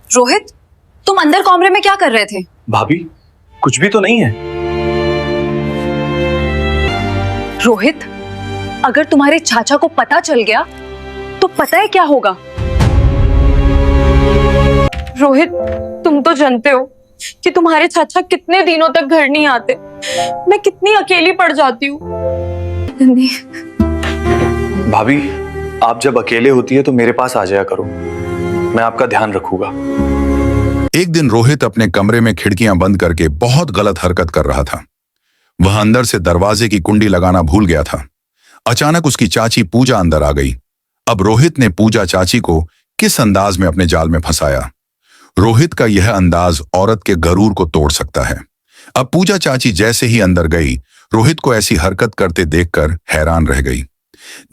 रोहित, तुम अंदर कमरे में क्या कर रहे थे? भाभी, कुछ भी तो नहीं है। रोहित, अगर तुम्हारे चाचा को पता चल गया तो पता है क्या होगा? रोहित, तुम तो जानते हो कि तुम्हारे चाचा कितने दिनों तक घर नहीं आते। मैं कितनी अकेली पड़ जाती हूँ। भाभी, आप जब अकेले होती है तो मेरे पास आ जाया करो, मैं आपका ध्यान रखूंगा। एक दिन रोहित अपने कमरे में खिड़कियां बंद करके बहुत गलत हरकत कर रहा था। वह अंदर से दरवाजे की कुंडी लगाना भूल गया था। अचानक उसकी चाची पूजा अंदर आ गई। अब रोहित ने पूजा चाची को किस अंदाज में अपने जाल में फंसाया। रोहित का यह अंदाज औरत के गरूर को तोड़ सकता है। अब पूजा चाची जैसे ही अंदर गई, रोहित को ऐसी हरकत करते देखकर हैरान रह गई।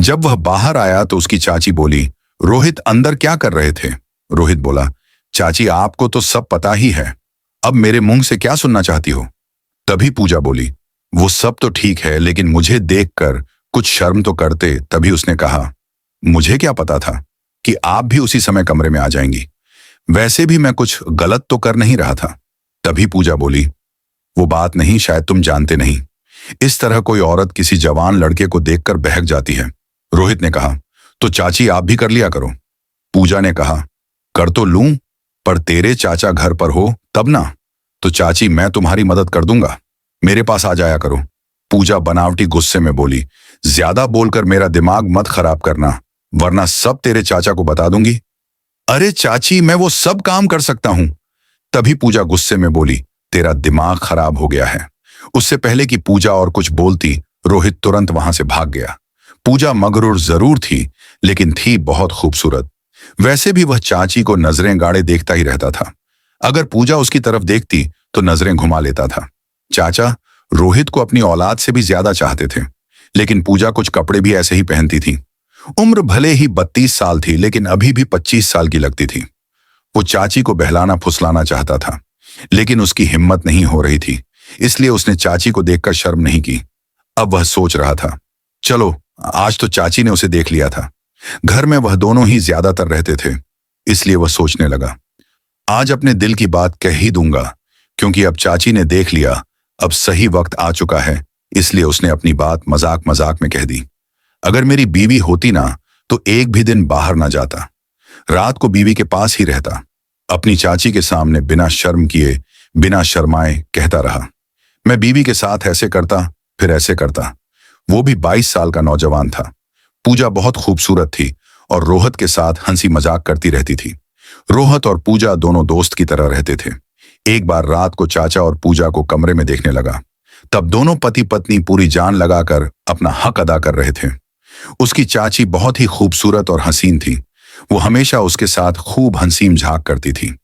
जब वह बाहर आया तो उसकी चाची बोली, रोहित अंदर क्या कर रहे थे? रोहित बोला, चाची आपको तो सब पता ही है, अब मेरे मुंह से क्या सुनना चाहती हो? तभी पूजा बोली, वो सब तो ठीक है, लेकिन मुझे देखकर कुछ शर्म तो करते। तभी उसने कहा, मुझे क्या पता था कि आप भी उसी समय कमरे में आ जाएंगी, वैसे भी मैं कुछ गलत तो कर नहीं रहा था। तभी पूजा बोली, वो बात नहीं, शायद तुम जानते नहीं, इस तरह कोई औरत किसी जवान लड़के को देखकर बहक जाती है। रोहित ने कहा, तो चाची आप भी कर लिया करो। पूजा ने कहा, कर तो लूं, पर तेरे चाचा घर पर हो तब ना। तो चाची मैं तुम्हारी मदद कर दूंगा, मेरे पास आ जाया करो। पूजा बनावटी गुस्से में बोली, ज्यादा बोलकर मेरा दिमाग मत खराब करना, वरना सब तेरे चाचा को बता दूंगी। अरे चाची, मैं वो सब काम कर सकता हूं। तभी पूजा गुस्से में बोली, तेरा दिमाग खराब हो गया है। उससे पहले कि पूजा और कुछ बोलती, रोहित तुरंत वहां से भाग गया। पूजा मगरूर जरूर थी, लेकिन थी बहुत खूबसूरत। वैसे भी वह चाची को नजरें गाड़े देखता ही रहता था। अगर पूजा उसकी तरफ देखती तो नजरें घुमा लेता था। चाचा रोहित को अपनी औलाद से भी ज्यादा चाहते थे, लेकिन पूजा कुछ कपड़े भी ऐसे ही पहनती थी। उम्र भले ही 32 साल थी, लेकिन अभी भी 25 साल की लगती थी। वो चाची को बहलाना फुसलाना चाहता था, लेकिन उसकी हिम्मत नहीं हो रही थी, इसलिए उसने चाची को देखकर शर्म नहीं की। अब वह सोच रहा था, चलो आज तो चाची ने उसे देख लिया था। घर में वह दोनों ही ज्यादातर रहते थे, इसलिए वह सोचने लगा, आज अपने दिल की बात कह ही दूंगा, क्योंकि अब चाची ने देख लिया, अब सही वक्त आ चुका है। इसलिए उसने अपनी बात मजाक मजाक में कह दी, अगर मेरी बीवी होती ना तो एक भी दिन बाहर ना जाता, रात को बीवी के पास ही रहता। अपनी चाची के सामने बिना शर्म किए, बिना शर्माए कहता रहा, मैं बीवी के साथ ऐसे करता फिर ऐसे करता। वो भी 22 साल का नौजवान था। पूजा बहुत खूबसूरत थी और रोहित के साथ हंसी मजाक करती रहती थी। रोहित और पूजा दोनों दोस्त की तरह रहते थे। एक बार रात को चाचा और पूजा को कमरे में देखने लगा, तब दोनों पति पत्नी पूरी जान लगाकर अपना हक अदा कर रहे थे। उसकी चाची बहुत ही खूबसूरत और हसीन थी। वो हमेशा उसके साथ खूब हंसी मजाक करती थी।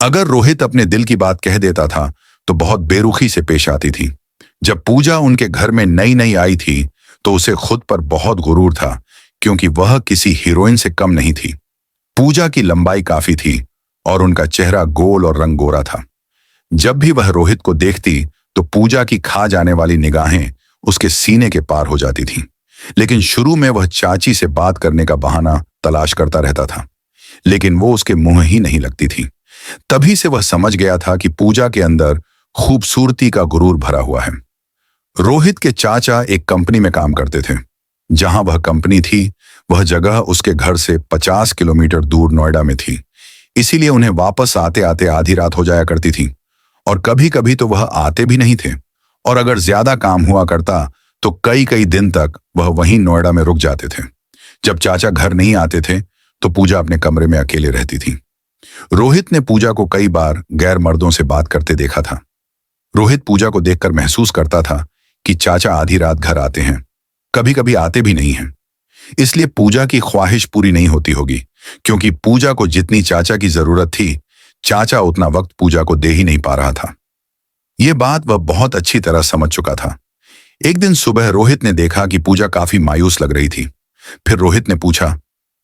अगर रोहित अपने दिल की बात कह देता था तो बहुत बेरुखी से पेश आती थी। जब पूजा उनके घर में नई नई आई थी तो उसे खुद पर बहुत गुरूर था, क्योंकि वह किसी हीरोइन से कम नहीं थी। पूजा की लंबाई काफी थी और उनका चेहरा गोल और रंग गोरा था। जब भी वह रोहित को देखती तो पूजा की खा जाने वाली निगाहें उसके सीने के पार हो जाती थीं। लेकिन शुरू में वह चाची से बात करने का बहाना तलाश करता रहता था, लेकिन वो उसके मुंह ही नहीं लगती थी। तभी से वह समझ गया था कि पूजा के अंदर खूबसूरती का गुरूर भरा हुआ है। रोहित के चाचा एक कंपनी में काम करते थे। जहां वह कंपनी थी, वह जगह उसके घर से 50 किलोमीटर दूर नोएडा में थी। इसीलिए उन्हें वापस आते आते आधी रात हो जाया करती थी, और कभी कभी तो वह आते भी नहीं थे, और अगर ज्यादा काम हुआ करता तो कई कई दिन तक वह वहीं नोएडा में रुक जाते थे। जब चाचा घर नहीं आते थे तो पूजा अपने कमरे में अकेले रहती थी। रोहित ने पूजा को कई बार गैर मर्दों से बात करते देखा था। रोहित पूजा को देखकर महसूस करता था कि चाचा आधी रात घर आते हैं, कभी कभी आते भी नहीं हैं। इसलिए पूजा की ख्वाहिश पूरी नहीं होती होगी, क्योंकि पूजा को जितनी चाचा की जरूरत थी, चाचा उतना वक्त पूजा को दे ही नहीं पा रहा था। यह बात वह बहुत अच्छी तरह समझ चुका था। एक दिन सुबह रोहित ने देखा कि पूजा काफी मायूस लग रही थी। फिर रोहित ने पूछा,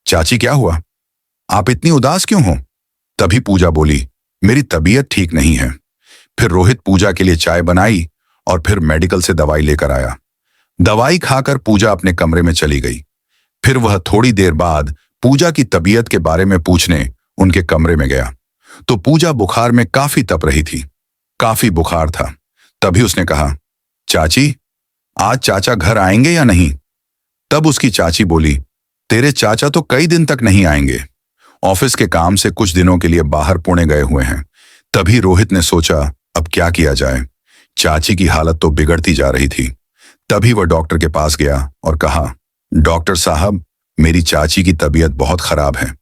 चाची क्या हुआ, आप इतनी उदास क्यों हो? तभी पूजा बोली, मेरी तबीयत ठीक नहीं है। फिर रोहित पूजा के लिए चाय बनाई और फिर मेडिकल से दवाई लेकर आया। दवाई खाकर पूजा अपने कमरे में चली गई। फिर वह थोड़ी देर बाद पूजा की तबीयत के बारे में पूछने उनके कमरे में गया तो पूजा बुखार में काफी तप रही थी, काफी बुखार था। तभी उसने कहा, चाची, आज चाचा घर आएंगे या नहीं? तब उसकी चाची बोली, तेरे चाचा तो कई दिन तक नहीं आएंगे, ऑफिस के काम से कुछ दिनों के लिए बाहर पुणे गए हुए हैं। तभी रोहित ने सोचा, अब क्या किया जाए, चाची की हालत तो बिगड़ती जा रही थी। तभी वह डॉक्टर के पास गया और कहा, डॉक्टर साहब, मेरी चाची की तबीयत बहुत खराब है।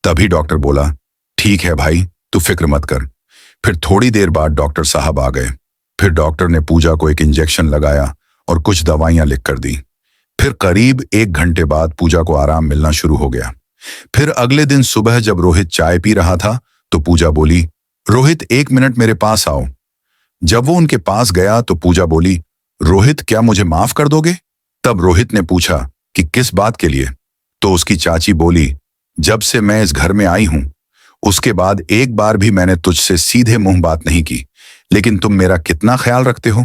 तभी डॉक्टर बोला, ठीक है भाई, तू फिक्र मत कर। फिर थोड़ी देर बाद डॉक्टर साहब आ गए। फिर डॉक्टर ने पूजा को एक इंजेक्शन लगाया और कुछ दवाइयां लिख कर दी। फिर करीब 1 घंटे बाद पूजा को आराम मिलना शुरू हो गया। फिर अगले दिन सुबह जब रोहित चाय पी रहा था तो पूजा बोली, रोहित 1 मिनट मेरे पास आओ। जब वो उनके पास गया तो पूजा बोली, रोहित, क्या मुझे माफ कर दोगे? तब रोहित ने पूछा कि किस बात के लिए? तो उसकी चाची बोली, जब से मैं इस घर में आई हूं उसके बाद एक बार भी मैंने तुझसे सीधे मुंह बात नहीं की, लेकिन तुम मेरा कितना ख्याल रखते हो।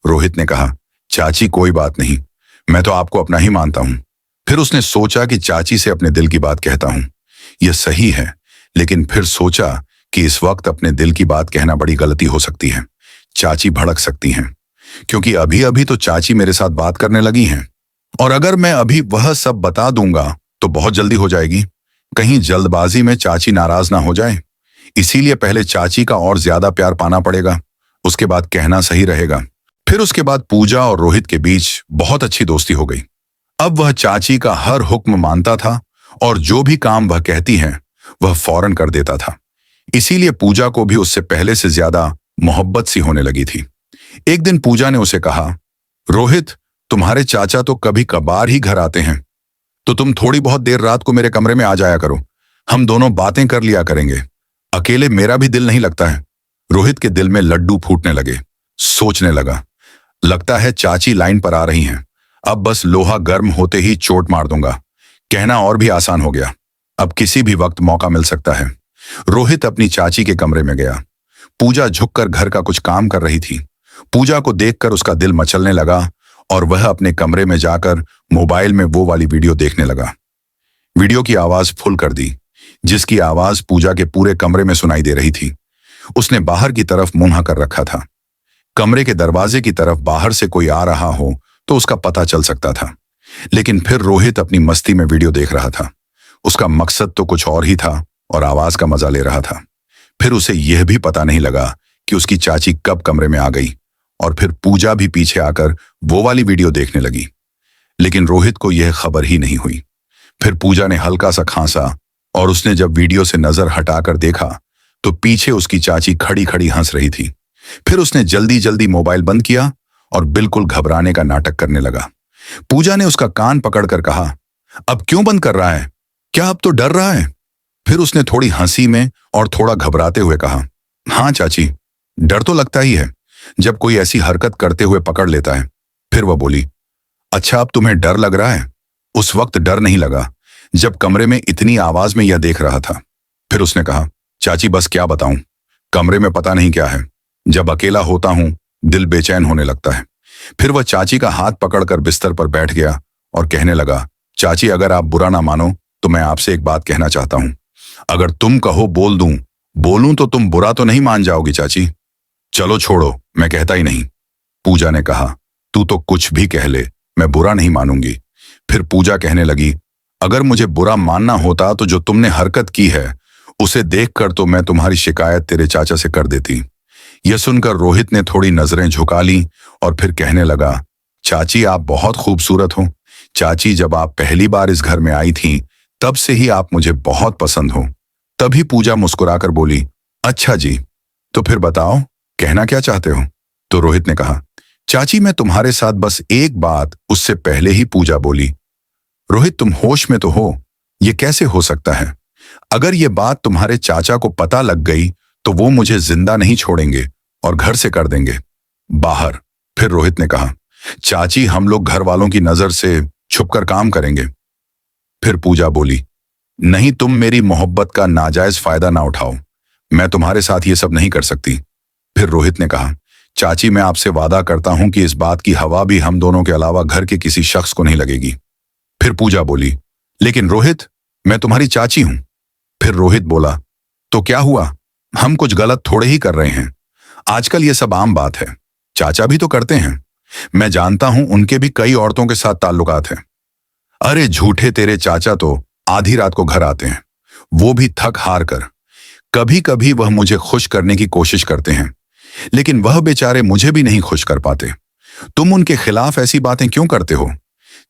रोहित ने कहा, चाची कोई बात नहीं, मैं तो आपको अपना ही मानता हूं। फिर उसने सोचा कि चाची से अपने दिल की बात कहता हूं, यह सही है, लेकिन फिर सोचा कि इस वक्त अपने दिल की बात कहना बड़ी गलती हो सकती है, चाची भड़क सकती हैं, क्योंकि अभी अभी तो चाची मेरे साथ बात करने लगी हैं, और अगर मैं अभी वह सब बता दूंगा तो बहुत जल्दी हो जाएगी, कहीं जल्दबाजी में चाची नाराज ना हो जाए। इसीलिए पहले चाची का और ज्यादा प्यार पाना पड़ेगा, उसके बाद कहना सही रहेगा। फिर उसके बाद पूजा और रोहित के बीच बहुत अच्छी दोस्ती हो गई। अब वह चाची का हर हुक्म मानता था और जो भी काम वह कहती हैं वह फौरन कर देता था। इसीलिए पूजा को भी उससे पहले से ज्यादा मोहब्बत सी होने लगी थी। एक दिन पूजा ने उसे कहा, रोहित, तुम्हारे चाचा तो कभी कभार ही घर आते हैं, तो तुम थोड़ी बहुत देर रात को मेरे कमरे में आ जाया करो, हम दोनों बातें कर लिया करेंगे, अकेले मेरा भी दिल नहीं लगता है। रोहित के दिल में लड्डू फूटने लगे। सोचने लगा, लगता है चाची लाइन पर आ रही हैं, अब बस लोहा गर्म होते ही चोट मार दूंगा। कहना और भी आसान हो गया, अब किसी भी वक्त मौका मिल सकता है। रोहित अपनी चाची के कमरे में गया। पूजा झुककर घर का कुछ काम कर रही थी। पूजा को देखकर उसका दिल मचलने लगा और वह अपने कमरे में जाकर मोबाइल में वो वाली वीडियो देखने लगा। वीडियो की आवाज फुल कर दी, जिसकी आवाज पूजा के पूरे कमरे में सुनाई दे रही थी। उसने बाहर की तरफ मुंह कर रखा था। कमरे के दरवाजे की तरफ बाहर से कोई आ रहा हो तो उसका पता चल सकता था, लेकिन फिर रोहित अपनी मस्ती में वीडियो देख रहा था। उसका मकसद तो कुछ और ही था और आवाज का मजा ले रहा था। फिर उसे यह भी पता नहीं लगा कि उसकी चाची कब कमरे में आ गई, और फिर पूजा भी पीछे आकर वो वाली वीडियो देखने लगी, लेकिन रोहित को यह खबर ही नहीं हुई। फिर पूजा ने हल्का सा खांसा और उसने जब वीडियो से नजर हटाकर देखा तो पीछे उसकी चाची खड़ी खड़ी हंस रही थी। फिर उसने जल्दी जल्दी मोबाइल बंद किया और बिल्कुल घबराने का नाटक करने लगा। पूजा ने उसका कान पकड़कर कहा, अब क्यों बंद कर रहा है? क्या अब तो डर रहा है? फिर उसने थोड़ी हंसी में और थोड़ा घबराते हुए कहा, हाँ चाची, डर तो लगता ही है जब कोई ऐसी हरकत करते हुए पकड़ लेता है। फिर वह बोली, अच्छा, अब तुम्हें डर लग रहा है? उस वक्त डर नहीं लगा जब कमरे में इतनी आवाज में यह देख रहा था। फिर उसने कहा, चाची बस क्या बताऊं, कमरे में पता नहीं क्या है, जब अकेला होता हूं दिल बेचैन होने लगता है। फिर वह चाची का हाथ पकड़कर बिस्तर पर बैठ गया और कहने लगा, चाची अगर आप बुरा ना मानो तो मैं आपसे एक बात कहना चाहता हूं। अगर तुम कहो बोलूं तो तुम बुरा तो नहीं मान जाओगी चाची? चलो छोड़ो, मैं कहता ही नहीं। पूजा ने कहा, तू तो कुछ भी कह ले, मैं बुरा नहीं मानूंगी। फिर पूजा कहने लगी, अगर मुझे बुरा मानना होता तो जो तुमने हरकत की है उसे देखकर तो मैं तुम्हारी शिकायत तेरे चाचा से कर देती। यह सुनकर रोहित ने थोड़ी नजरें झुका ली और फिर कहने लगा, चाची आप बहुत खूबसूरत हो। चाची जब आप पहली बार इस घर में आई थी तब से ही आप मुझे बहुत पसंद हो। तभी पूजा मुस्कुराकर बोली, अच्छा जी, तो फिर बताओ कहना क्या चाहते हो? तो रोहित ने कहा, चाची मैं तुम्हारे साथ बस एक बात। उससे पहले ही पूजा बोली, रोहित तुम होश में तो हो? ये कैसे हो सकता है? अगर ये बात तुम्हारे चाचा को पता लग गई तो वो मुझे जिंदा नहीं छोड़ेंगे और घर से कर देंगे बाहर। फिर रोहित ने कहा, चाची हम लोग घर वालों की नजर से छुपकर काम करेंगे। फिर पूजा बोली, नहीं, तुम मेरी मोहब्बत का नाजायज फायदा ना उठाओ, मैं तुम्हारे साथ ये सब नहीं कर सकती। फिर रोहित ने कहा, चाची मैं आपसे वादा करता हूं कि इस बात की हवा भी हम दोनों के अलावा घर के किसी शख्स को नहीं लगेगी। फिर पूजा बोली, लेकिन रोहित मैं तुम्हारी चाची हूं। फिर रोहित बोला, तो क्या हुआ, हम कुछ गलत थोड़े ही कर रहे हैं। आजकल ये सब आम बात है। चाचा भी तो करते हैं। मैं जानता हूं उनके भी कई औरतों के साथ ताल्लुकात हैं। अरे झूठे, तेरे चाचा तो आधी रात को घर आते हैं, वो भी थक हार कर। कभी कभी वह मुझे खुश करने की कोशिश करते हैं, लेकिन वह बेचारे मुझे भी नहीं खुश कर पाते। तुम उनके खिलाफ ऐसी बातें क्यों करते हो?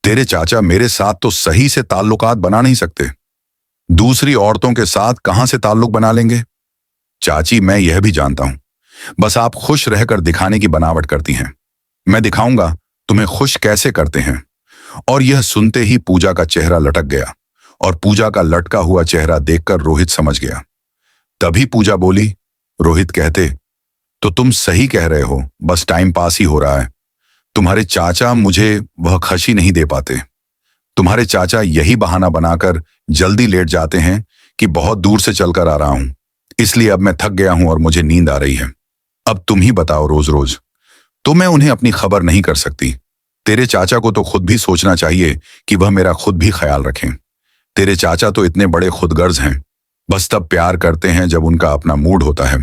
तेरे चाचा मेरे साथ तो सही से ताल्लुकात बना नहीं सकते, दूसरी औरतों के साथ कहां से ताल्लुक बना लेंगे? चाची, मैं यह भी जानता हूं, बस आप खुश रहकर दिखाने की बनावट करती हैं। मैं दिखाऊंगा तुम्हें खुश कैसे करते हैं। और यह सुनते ही पूजा का चेहरा लटक गया, और पूजा का लटका हुआ चेहरा देखकर रोहित समझ गया। तभी पूजा बोली, रोहित कहते, तो तुम सही कह रहे हो, बस टाइम पास ही हो रहा है। तुम्हारे चाचा मुझे वह खुशी नहीं दे पाते। तुम्हारे चाचा यही बहाना बनाकर जल्दी लेट जाते हैं कि बहुत दूर से चलकर आ रहा हूं, इसलिए अब मैं थक गया हूं और मुझे नींद आ रही है। अब तुम ही बताओ रोज रोज। तो मैं उन्हें अपनी खबर नहीं कर सकती। तेरे चाचा को तो खुद भी सोचना चाहिए कि वह मेरा खुद भी ख्याल रखें। तेरे चाचा तो इतने बड़े खुदगर्ज हैं, बस तब प्यार करते हैं जब उनका अपना मूड होता है।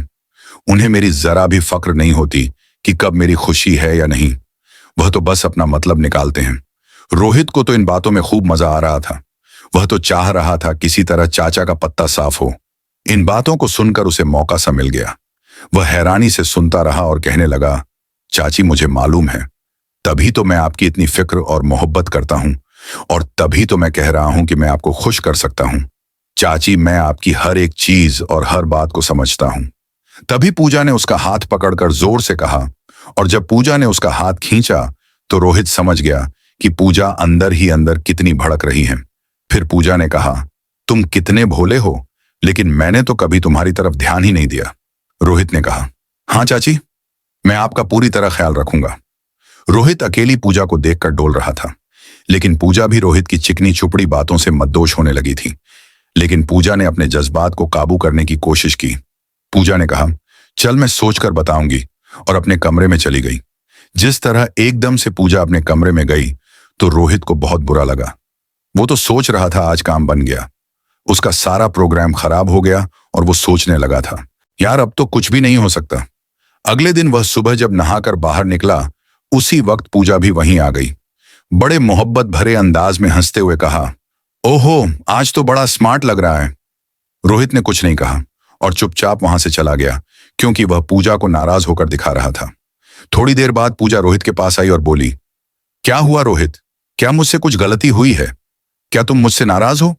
उन्हें मेरी जरा भी फक्र नहीं होती कि कब मेरी खुशी है या नहीं। वह तो बस अपना मतलब निकालते हैं। रोहित को तो इन बातों में खूब मजा आ रहा था। वह तो चाह रहा था किसी तरह चाचा का पत्ता साफ हो। इन बातों को सुनकर उसे मौका सा मिल गया। वह हैरानी से सुनता रहा और कहने लगा, चाची, मुझे मालूम है, तभी तो मैं आपकी इतनी फिक्र और मोहब्बत करता हूं, और तभी तो मैं कह रहा हूं कि मैं आपको खुश कर सकता हूं। चाची, मैं आपकी हर एक चीज और हर बात को समझता हूं। तभी पूजा ने उसका हाथ पकड़कर जोर से कहा, और जब पूजा ने उसका हाथ खींचा तो रोहित समझ गया कि पूजा अंदर ही अंदर कितनी भड़क रही है। फिर पूजा ने कहा, तुम कितने भोले हो, लेकिन मैंने तो कभी तुम्हारी तरफ ध्यान ही नहीं दिया। रोहित ने कहा, हाँ चाची, मैं आपका पूरी तरह ख्याल रखूंगा। रोहित अकेली पूजा को देखकर डोल रहा था, लेकिन पूजा भी रोहित की चिकनी चुपड़ी बातों से मद्दोश होने लगी थी। लेकिन पूजा ने अपने जज्बात को काबू करने की कोशिश की। पूजा ने कहा, चल मैं सोचकर बताऊंगी, और अपने कमरे में चली गई। जिस तरह एकदम से पूजा अपने कमरे में गई तो रोहित को बहुत बुरा लगा। वो तो सोच रहा था आज काम बन गया, उसका सारा प्रोग्राम खराब हो गया, और वो सोचने लगा था, यार अब तो कुछ भी नहीं हो सकता। अगले दिन वह सुबह जब नहाकर बाहर निकला, उसी वक्त पूजा भी वहीं आ गई। बड़े मोहब्बत भरे अंदाज में हंसते हुए कहा, ओहो, आज तो बड़ा स्मार्ट लग रहा है। रोहित ने कुछ नहीं कहा और चुपचाप वहां से चला गया, क्योंकि वह पूजा को नाराज होकर दिखा रहा था। थोड़ी देर बाद पूजा रोहित के पास आई और बोली, क्या हुआ रोहित, क्या मुझसे कुछ गलती हुई है? क्या तुम मुझसे नाराज हो?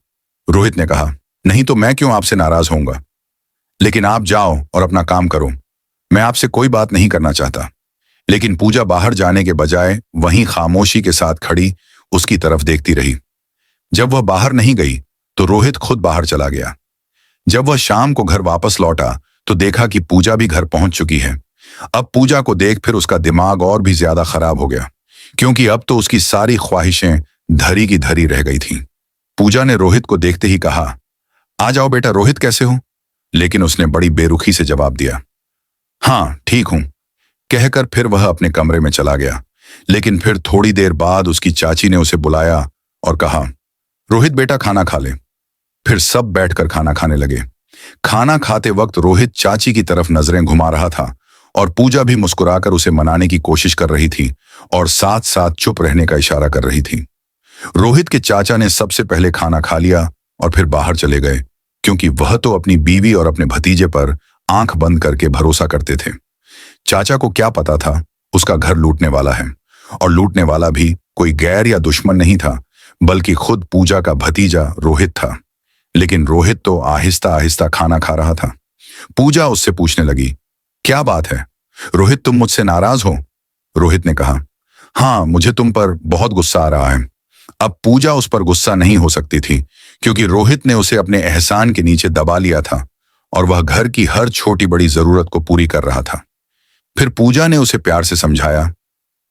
रोहित ने कहा, नहीं तो मैं क्यों आपसे नाराज होऊंगा, लेकिन आप जाओ और अपना काम करो, मैं आपसे कोई बात नहीं करना चाहता। लेकिन पूजा बाहर जाने के बजाय वहीं खामोशी के साथ खड़ी उसकी तरफ देखती रही। जब वह बाहर नहीं गई तो रोहित खुद बाहर चला गया। जब वह शाम को घर वापस लौटा तो देखा कि पूजा भी घर पहुंच चुकी है। अब पूजा को देख फिर उसका दिमाग और भी ज्यादा खराब हो गया, क्योंकि अब तो उसकी सारी ख्वाहिशें धरी की धरी रह गई थीं। पूजा ने रोहित को देखते ही कहा, आ जाओ बेटा, रोहित कैसे हो? लेकिन उसने बड़ी बेरुखी से जवाब दिया, हाँ ठीक हूं, कहकर फिर वह अपने कमरे में चला गया। लेकिन फिर थोड़ी देर बाद उसकी चाची ने उसे बुलाया और कहा, रोहित बेटा, खाना खा ले। फिर सब बैठकर खाना खाने लगे। खाना खाते वक्त रोहित चाची की तरफ नजरें घुमा रहा था, और पूजा भी मुस्कुराकर उसे मनाने की कोशिश कर रही थी और साथ साथ चुप रहने का इशारा कर रही थी। रोहित के चाचा ने सबसे पहले खाना खा लिया और फिर बाहर चले गए, क्योंकि वह तो अपनी बीवी और अपने भतीजे पर आंख बंद करके भरोसा करते थे। चाचा को क्या पता था उसका घर लूटने वाला है, और लूटने वाला भी कोई गैर या दुश्मन नहीं था, बल्कि खुद पूजा का भतीजा रोहित था। लेकिन रोहित तो आहिस्ता आहिस्ता खाना खा रहा था। पूजा उससे पूछने लगी, क्या बात है रोहित, तुम मुझसे नाराज हो? रोहित ने कहा, हाँ, मुझे तुम पर बहुत गुस्सा आ रहा है। अब पूजा उस पर गुस्सा नहीं हो सकती थी, क्योंकि रोहित ने उसे अपने एहसान के नीचे दबा लिया था और वह घर की हर छोटी बड़ी जरूरत को पूरी कर रहा था। फिर पूजा ने उसे प्यार से समझाया,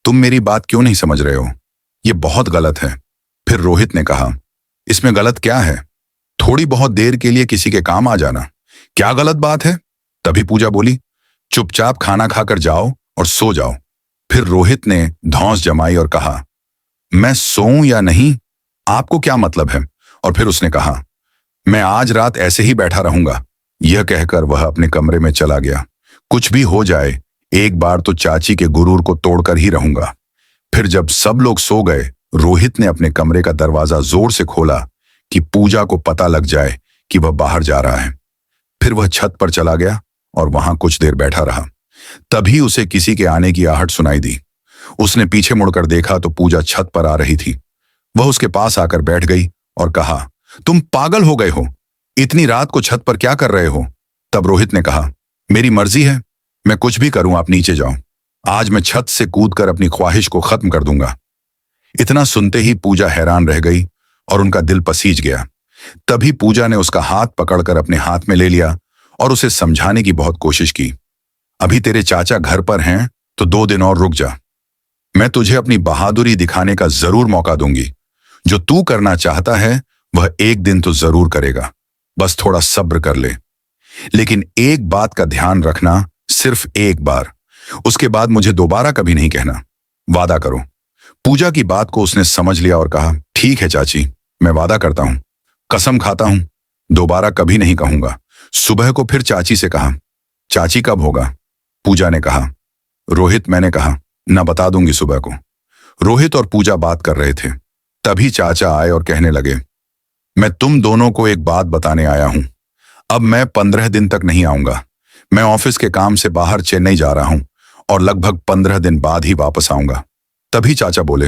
तुम मेरी बात क्यों नहीं समझ रहे हो? ये बहुत गलत है। फिर रोहित ने कहा, इसमें गलत क्या है? थोड़ी बहुत देर के लिए किसी के काम आ जाना क्या गलत बात है? तभी पूजा बोली, चुपचाप खाना खाकर जाओ और सो जाओ। फिर रोहित ने धौंस जमाई और कहा, मैं सोऊं या नहीं, आपको क्या मतलब है? और फिर उसने कहा, मैं आज रात ऐसे ही बैठा रहूंगा, यह कहकर वह अपने कमरे में चला गया। कुछ भी हो जाए, एक बार तो चाची के गुरूर को तोड़कर ही रहूंगा। फिर जब सब लोग सो गए, रोहित ने अपने कमरे का दरवाजा जोर से खोला कि पूजा को पता लग जाए कि वह बाहर जा रहा है। फिर वह छत पर चला गया और वहां कुछ देर बैठा रहा। तभी उसे किसी के आने की आहट सुनाई दी। उसने पीछे मुड़कर देखा तो पूजा छत पर आ रही थी। वह उसके पास आकर बैठ गई और कहा, तुम पागल हो गए हो? इतनी रात को छत पर क्या कर रहे हो? तब रोहित ने कहा, मेरी मर्जी है, मैं कुछ भी करूं, आप नीचे जाओ। आज मैं छत से कूदकर अपनी ख्वाहिश को खत्म कर दूंगा। इतना सुनते ही पूजा हैरान रह गई और उनका दिल पसीज गया। तभी पूजा ने उसका हाथ पकड़कर अपने हाथ में ले लिया और उसे समझाने की बहुत कोशिश की। अभी तेरे चाचा घर पर हैं तो 2 दिन और रुक जा। मैं तुझे अपनी बहादुरी दिखाने का जरूर मौका दूंगी। जो तू करना चाहता है वह एक दिन तो जरूर करेगा, बस थोड़ा सब्र कर ले। लेकिन एक बात का ध्यान रखना, सिर्फ एक बार, उसके बाद मुझे दोबारा कभी नहीं कहना। वादा करो। पूजा की बात को उसने समझ लिया और कहा, ठीक है चाची, मैं वादा करता हूं, कसम खाता हूं, दोबारा कभी नहीं कहूंगा। सुबह को फिर चाची से कहा, चाची कब होगा? पूजा ने कहा, रोहित, मैंने कहा ना, बता दूंगी सुबह को। रोहित और पूजा बात कर रहे थे। तभी चाचा आए और कहने लगे, मैं तुम दोनों को एक बात बताने आया हूं। अब मैं 15 दिन तक नहीं आऊंगा। मैं ऑफिस के काम से बाहर चेन्नई जा रहा हूं और लगभग 15 दिन बाद ही वापस आऊंगा। तभी चाचा बोले,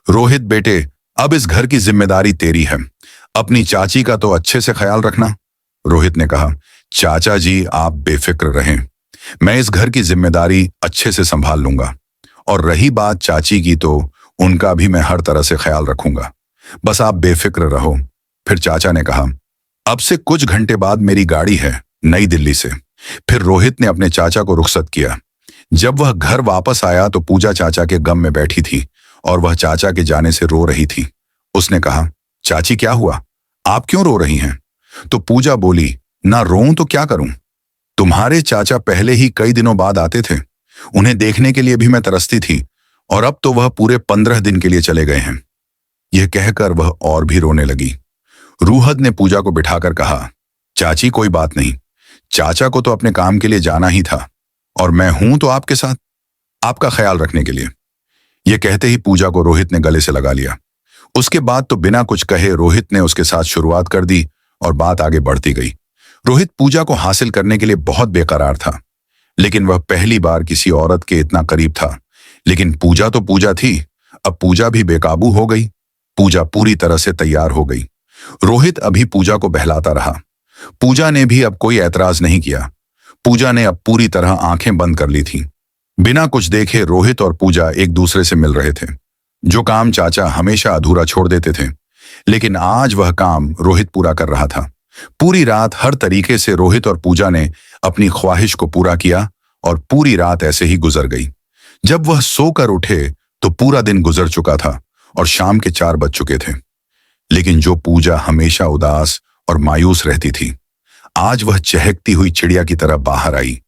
रोहित बेटे, अब इस घर की जिम्मेदारी तेरी है, अपनी चाची का तो अच्छे से ख्याल रखना। रोहित ने कहा, चाचा जी आप बेफिक्र रहें, मैं इस घर की जिम्मेदारी अच्छे से संभाल लूंगा। और रही बात चाची की, तो उनका भी मैं हर तरह से ख्याल रखूंगा, बस आप बेफिक्र रहो। फिर चाचा ने कहा, अब से कुछ घंटे बाद मेरी गाड़ी है नई दिल्ली से। फिर रोहित ने अपने चाचा को रुखसत किया। जब वह घर वापस आया तो पूजा चाचा के गम में बैठी थी और वह चाचा के जाने से रो रही थी। उसने कहा, चाची क्या हुआ, आप क्यों रो रही हैं? तो पूजा बोली, ना रोऊं तो क्या करूं, तुम्हारे चाचा पहले ही कई दिनों बाद आते थे, उन्हें देखने के लिए भी मैं तरसती थी, और अब तो वह पूरे 15 दिन के लिए चले गए हैं। यह कहकर वह और भी रोने लगी। रूहद ने पूजा को बिठाकर कहा, चाची कोई बात नहीं, चाचा को तो अपने काम के लिए जाना ही था और मैं हूं तो आपके साथ, आपका ख्याल रखने के लिए। यह कहते ही पूजा को रोहित ने गले से लगा लिया। उसके बाद तो बिना कुछ कहे रोहित ने उसके साथ शुरुआत कर दी और बात आगे बढ़ती गई। रोहित पूजा को हासिल करने के लिए बहुत बेकरार था, लेकिन वह पहली बार किसी औरत के इतना करीब था। लेकिन पूजा तो पूजा थी, अब पूजा भी बेकाबू हो गई। पूजा पूरी तरह से तैयार हो गई। रोहित अभी पूजा को बहलाता रहा। पूजा ने भी अब कोई ऐतराज नहीं किया। पूजा ने अब पूरी तरह आंखें बंद कर ली थीं। बिना कुछ देखे रोहित और पूजा एक दूसरे से मिल रहे थे। जो काम चाचा हमेशा अधूरा छोड़ देते थे, लेकिन आज वह काम रोहित पूरा कर रहा था। पूरी रात हर तरीके से रोहित और पूजा ने अपनी ख्वाहिश को पूरा किया और पूरी रात ऐसे ही गुजर गई। जब वह सोकर उठे तो पूरा दिन गुजर चुका था और शाम के 4 बज चुके थे। लेकिन जो पूजा हमेशा उदास और मायूस रहती थी, आज वह चहकती हुई चिड़िया की तरह बाहर आई।